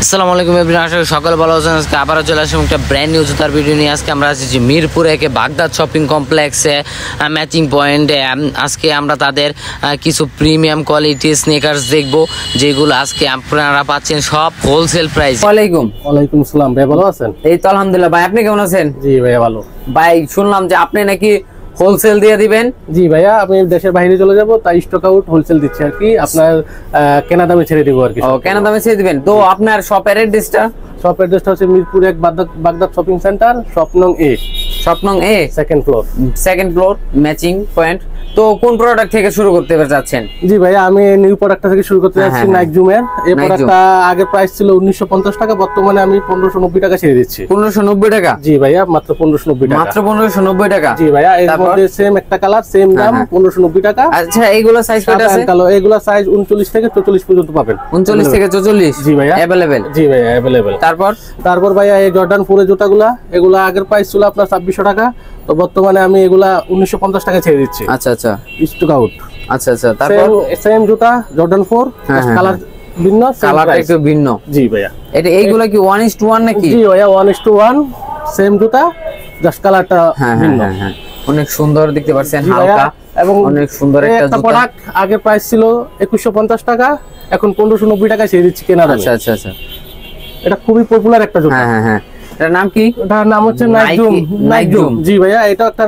আসসালামু আলাইকুম এভরিওয়ান, আশা করি সকলে ভালো আছেন। আজকে আবারও চলে আসলাম একটা ব্র্যান্ড নিউ জুতার ভিডিও নিয়ে। আজকে আমরা আছি মিরপুরে বাগদাদ শপিং কমপ্লেক্সে ম্যাচিং পয়েন্টে। আজকে আমরা তাদের কিছু প্রিমিয়াম কোয়ালিটি স্নিকার্স দেখবো, যেগুলো আজকে আপনারা পাচ্ছেন সব হোলসেল প্রাইস। ওয়ালাইকুম আসসালাম ভাই, ভালো আছেন? এই তো আলহামদুলিল্লাহ। ভাই আপনি কেমন আছেন? জি ভাইয়া ভালো। ভাই শুনলাম যে আপনি নাকি হোলসেল দিয়ে দিবেন। জি ভাইয়া, আমি দেশের বাইরে চলে যাব, তাই স্টক আউট হোলসেল দিচ্ছি আর কি। আপনার কেনা দামে ছেড়ে দিব আর কি। ও, কেনা দামে ছেড়ে দিবেন তো? আপনার শপের অ্যাড্রেসটা? শপ অ্যাড্রেসটা হচ্ছে Mirpur 1 Baghdad shopping centre, shop নং এ। শপ নং এ, সেকেন্ড ফ্লোর, ম্যাচিং পয়েন্ট। তো কোন প্রোডাক্ট থেকে শুরু করতে যাচ্ছেন? জি ভাইয়া, আমি নিউ প্রোডাক্টটা থেকে শুরু করতে যাচ্ছি। নাইক জুমের এই প্রোডাক্টটা আগে প্রাইস ছিল 1950 টাকা, বর্তমানে আমি 1590 টাকা ছেড়ে দিচ্ছি। 1590 টাকা? জি ভাইয়া, মাত্র 1590 টাকা। মাত্র 1590 টাকা? জি ভাইয়া, এর মধ্যে সেম একটা কালার, সেম দাম, 1590 টাকা। আচ্ছা, এইগুলো সাইজ কত আছে? এগুলো সাইজ 39 থেকে 44 পর্যন্ত পাবেন। 39 থেকে 44? জি ভাইয়া, अवेलेबल। জি ভাইয়া, अवेलेबल। তারপর ভাইয়া এই জর্ডান 4 এর জুতাগুলা, এগুলা আগের প্রাইস ছিল আপনার 2600 টাকা, তো বর্তমানে আমি এগুলা 1950 টাকা ছেড়ে দিচ্ছি। আচ্ছা আচ্ছা, স্টক আউট। আচ্ছা আচ্ছা, তারপর সেম জুতা জর্ডান 4, কালার ভিন্ন, কালার একটু ভিন্ন। জি ভাইয়া, এটা এইগুলা কি 1:1 নাকি? জি ভাইয়া, 1:1, সেম জুতা, জাস্ট কালারটা ভিন্ন। হ্যাঁ, অনেক সুন্দর দেখতে পাচ্ছেন, হালকা এবং অনেক সুন্দর একটা প্রোডাক্ট। আগের প্রাইস ছিল 2150 টাকা, এখন 1590 টাকা ছেড়ে দিচ্ছি কেনা দামে। আচ্ছা আচ্ছা আচ্ছা, এটা খুবই পপুলার একটা জুতা। হ্যাঁ, এটার নাম কি? এটার নাম হচ্ছে নাইক জুম। জি ভাইয়া, এটা একটা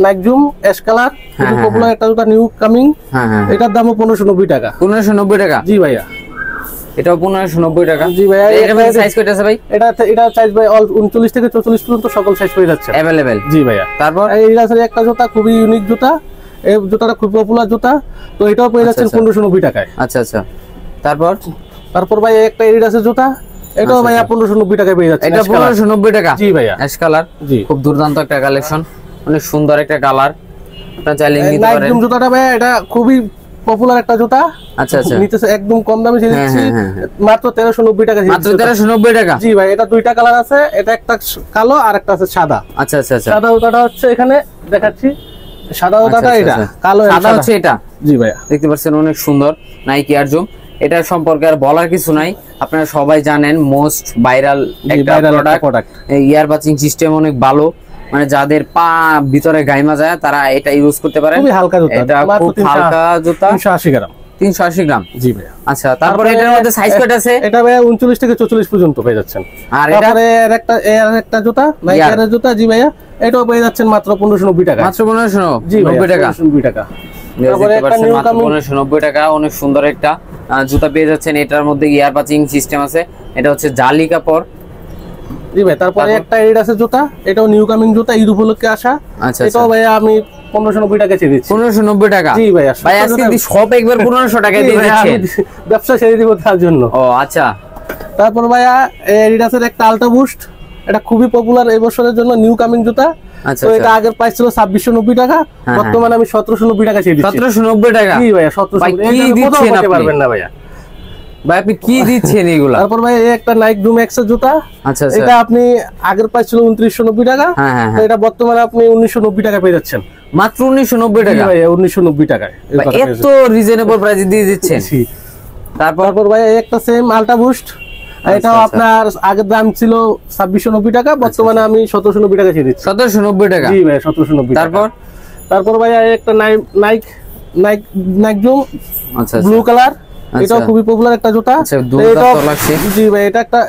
নাইক জুম অ্যাশ কালার, খুবই পপুলার একটা জুতা, নিউ কামিং। এটার দামও 1590 টাকা। 1590 টাকা? জি ভাইয়া, এটাও 1590 টাকা। জি ভাইয়া, এর সাইজ কত আছে ভাই? এটা সাইজ ভাই 39 থেকে 44 পর্যন্ত সকল সাইজ পেয়ে যাচ্ছে, अवेलेबल। জি ভাইয়া। তারপর এইটা আছে একটা জুতা, খুবই ইউনিক জুতা, এই জুতাটা খুব পপুলার জুতা, তো এটাও পেয়ে যাচ্ছেন 1590 টাকায়। আচ্ছা আচ্ছা, তারপর ভাই একটা এডিডাসের জুতা, এটাও ভাইয়া 1590 টাকায় পেয়ে যাচ্ছে। এটা 1590 টাকা? জি ভাইয়া, অ্যাশ কালার, জি, খুব দুর্দান্ত একটা কালেকশন, অনেক সুন্দর একটা কালার, আপনারা চাইলে নিতে পারেন। নাইক জুতাটা ভাইয়া এটা খুবই পপুলার একটা জুতা। আচ্ছা আচ্ছা, নিতেছে একদম কম দামে ছেড়ে দিচ্ছি, মাত্র 1390 টাকা। মাত্র 1390 টাকা? জি ভাই, এটা দুইটা কালার আছে, এটা একটা কালো আর একটা আছে সাদা। আচ্ছা আচ্ছা আচ্ছা, সাদা জুতাটা হচ্ছে এখানে দেখাচ্ছি, সাদা জুতাটা এটা, কালো সাদা হচ্ছে এটা। জি ভাইয়া, দেখতে পাচ্ছেন অনেক সুন্দর নাইক এয়ার জুম। এটা সম্পর্কে আর বলার কিছু নাই, আপনারা সবাই জানেন, মোস্ট ভাইরাল একটা প্রোডাক্ট। ইয়ার বাচিং সিস্টেম অনেক ভালো, মানে যাদের পা ভিতরে গাইমা যায় তারা এটা ইউজ করতে পারে। খুবই হালকা জুতা, এটা খুব হালকা জুতা, 380 গ্রাম। 380 গ্রাম? জি ভাইয়া। আচ্ছা, তারপরে এটার মধ্যে সাইজ কত আছে? এটা ভাইয়া 39 থেকে 44 পর্যন্ত পেয়ে যাচ্ছেন। আর তারপরে একটা জুতা, নাইক এর জুতা, জি ভাইয়া, এটাও পেয়ে যাচ্ছেন মাত্র 1590 টাকা। মাত্র 1590 টাকা? 1590 টাকা। তারপরে একটা নিউ কামিং 1590 টাকা, অনেক সুন্দর একটা জুতা পেয়ে যাচ্ছেন। এটার মধ্যে ইয়ার বাচিং সিস্টেম আছে, এটা হচ্ছে জালি কাপড়। জি ভাই, তারপরে একটা এডিডাসের জুতা, এটাও নিউ কামিং জুতা, ঈদ উপলক্ষে আসা। আচ্ছা, এটাও ভাইয়া আমি 1590 টাকা ছেড়ে দিচ্ছি। 1590 টাকা? জি ভাইয়া, ভাই আজকে কি সব একবার 1500 টাকা দিয়ে দিচ্ছেন? ব্যবসা ছেড়ে দিব তার জন্য। ও আচ্ছা। তারপর ভাইয়া এডিডাসের একটা আলট্রা বুস্ট, এটা খুবই পপুলার এই বছরের জন্য, নিউ কামিং জুতা। আচ্ছা, তো এটা আগের প্রাইস ছিল 2690 টাকা, বর্তমানে আমি 1790 টাকা ছেড়ে দিচ্ছি। 1790 টাকা? জি ভাইয়া, 1790। কি দিচ্ছেন আপনি? পারবেন না ভাইয়া, ভাই আপনি কি দিচ্ছেন এগুলা? তারপর ভাই একটা নাইক জুম এক্স এর জুতা। আচ্ছা, এটা আপনি আগের প্রাইস ছিল 2990 টাকা, তো এটা বর্তমানে আপনি 1990 টাকা পেয়ে যাচ্ছেন। মাত্র 1990 টাকা? ভাই 1990 টাকায় এত রিজনেবল প্রাইসে দিয়ে দিচ্ছেন। তারপর ভাই একটা সেম আলট্রা বুস্ট, এটাও আপনার আগের দাম ছিল 2690 টাকা, বর্তমানে আমি 1790 টাকা ছেড়ে দিচ্ছি। 1790 টাকা? জি ভাই, 1790 টাকা। তারপর ভাই একটা নাইক জুম, আচ্ছা, ব্লু কালার, এটাও খুবই পপুলার একটা জুতা। জি ভাই, এটা একটা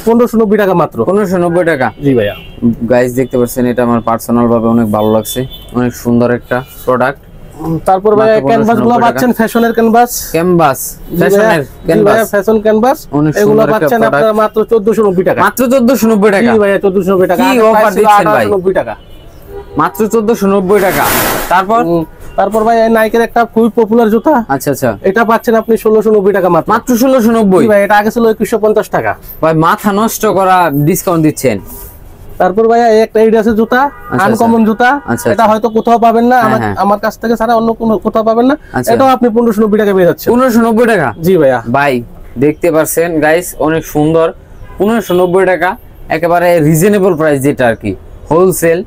1590 টাকা মাত্র। 1590 টাকা? জি ভাইয়া। গাইস দেখতে পাচ্ছেন, এটা আমার পার্সোনাল ভাবে অনেক ভালো লাগছে, অনেক সুন্দর একটা প্রোডাক্ট। তারপর ভাই ক্যানভাস গুলো পাচ্ছেন, ফ্যাশনের ক্যানভাস, ফ্যাশন ক্যানভাস, এগুলো পাচ্ছেন আপনারা মাত্র 1490 টাকা। মাত্র 1490 টাকা? জি ভাইয়া, 1490 টাকা। কি অফার দিচ্ছেন ভাই? 1890 টাকা, মাত্র 1490 টাকা। তারপর ভাই নাইকের একটা খুবই পপুলার জুতা। আচ্ছা আচ্ছা, এটা পাচ্ছেন আপনি 1690 টাকা মাত্র। মাত্র 1690? ভাই, এটা আগে ছিল 2150 টাকা। ভাই মাথা নষ্ট করা ডিসকাউন্ট দিচ্ছেন। তারপর ভাইয়া একটা এডিডাসের জুতা, আনকমন জুতা, এটা হয়তো কোথাও পাবেন না, আমার কাছ থেকে ছাড়া অন্য কোনো কোথাও পাবেন না। এটাও আপনি 1590 টাকা পেয়ে যাচ্ছেন। 1590 টাকা? জি ভাইয়া। ভাই দেখতে পাচ্ছেন গাইস, অনেক সুন্দর, 1590 টাকা, একেবারে রিজনেবল প্রাইস, যেটা আর কি হোলসেল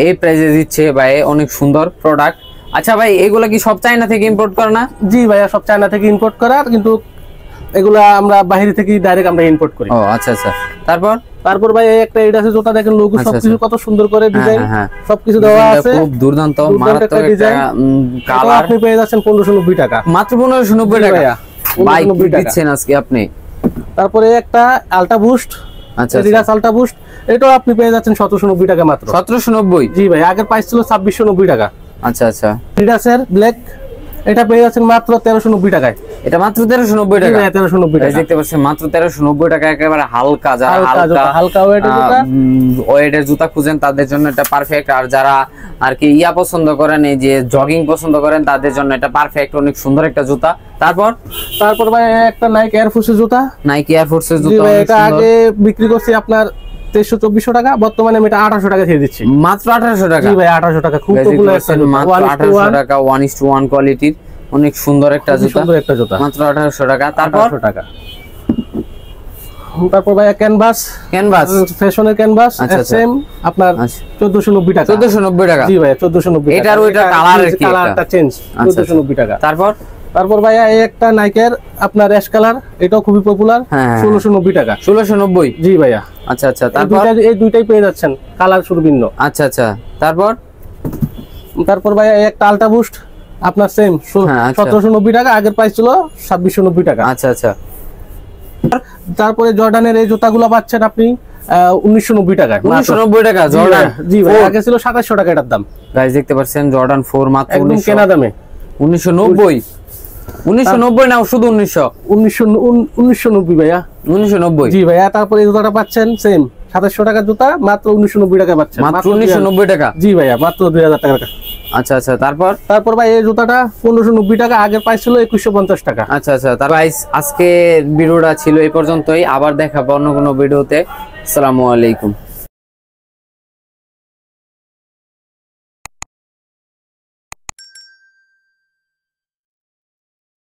এই প্রাইসে দিচ্ছে ভাই, অনেক সুন্দর প্রোডাক্ট। আচ্ছা ভাই, এগুলা কি সব চায়না থেকে ইম্পোর্ট করা না? জি ভাইয়া, সব চায়না থেকে ইম্পোর্ট করা, কিন্তু এগুলা আমরা বাইরে থেকে ডাইরেক্ট আমরা ইম্পোর্ট করি। ও আচ্ছা আচ্ছা। তারপর ভাই একটা এডিডাসের জুতা দেখেন, লোগো সবকিছু কত সুন্দর করে ডিজাইন, সবকিছু দেওয়া আছে, খুব দুর্দান্ত মারাত্মক একটা কালার। আপনি পেয়ে যাচ্ছেন 1590 টাকা, মাত্র 1590 টাকা ভাই কি দিচ্ছেন আজকে আপনি। তারপরে একটা আলট্রা বুস্ট, আচ্ছা এডিডাস আলট্রা বুস্ট, এটাও আপনি পেয়ে যাচ্ছেন 1790 টাকা মাত্র। 1790? জি ভাই, আগের প্রাইস ছিল 2690 টাকা। আচ্ছা আচ্ছা। এডিডাসের ব্ল্যাক, এটা পেয়ে যাচ্ছেন মাত্র 1390 টাকায়। এটা মাত্র 1390 টাকা? 1390 টাকা দেখতে পাচ্ছেন, মাত্র 1390 টাকা। একেবারে হালকা, যারা হালকা ওয়েটের জুতা খুঁজেন তাদের জন্য এটা পারফেক্ট। আর যারা আর কি পছন্দ করেন, এই যে জগিং পছন্দ করেন, তাদের জন্য এটা পারফেক্ট, অনেক সুন্দর একটা জুতা। তারপর ভাই একটা নাইকি এয়ার ফোর্সের জুতা, নাইকি এয়ার ফোর্সের জুতা। এটা আগে বিক্রি করছি আপনার 2300-2400 টাকা, বর্তমানে আমি এটা 1800 টাকা ছেড়ে দিচ্ছি। মাত্র 1800 টাকা? জি ভাই, 1800 টাকা। খুব পপুলার একটা জুতা, মাত্র 1800 টাকা, 1:1 কোয়ালিটির, অনেক সুন্দর একটা জুতা, মাত্র 1800 টাকা। তারপর ভাই ক্যানভাস, ফ্যাশনের ক্যানভাস, সেম আপনার 1490 টাকা। 1490 টাকা? জি ভাই, 1490 টাকা। এটার ওইটা কালারের কি কালারটা চেঞ্জ, 1490 টাকা। তারপর ভাই এই একটা নাইকের আপনার অ্যাশ কালার, এটাও খুবই পপুলার, 1690 টাকা। 1690? জি ভাইয়া। আচ্ছা আচ্ছা। এই দুইটাই পেয়ে যাচ্ছেন, কালার শুধু ভিন্ন। আচ্ছা আচ্ছা। তারপর ভাই একটা আলট্রা বুস্ট, আপনার সেম 1790 টাকা, আগের প্রাইস ছিল 2690 টাকা। আচ্ছা আচ্ছা। তারপরে জর্ডানের এই জুতাগুলো পাচ্ছেন আপনি 1990 টাকায়। 1990 টাকা জর্ডান? জি ভাই, আগে ছিল 2700 টাকা এটার দাম। গাইস দেখতে পাচ্ছেন, জর্ডান 4 মাত্র একদম কেনা দামে। 1990? 1990 না, শুধু 1990 ভাইয়া। 1990? জি ভাইয়া। তারপরে এই জুতাটা পাচ্ছেন সেম 2700 টাকার জুতা, মাত্র 1990 টাকা পাচ্ছেন। মাত্র 1990 টাকা? জি ভাইয়া, মাত্র 2000 টাকা। আচ্ছা আচ্ছা। তারপর ভাই এই জুতাটা 1590 টাকা, আগের প্রাইস ছিল 2150 টাকা। আচ্ছা আচ্ছা। গাইস আজকে ভিডিওটা ছিল এই পর্যন্তই, আবার দেখাবো অন্য কোনো ভিডিওতে। আসসালামু আলাইকুম।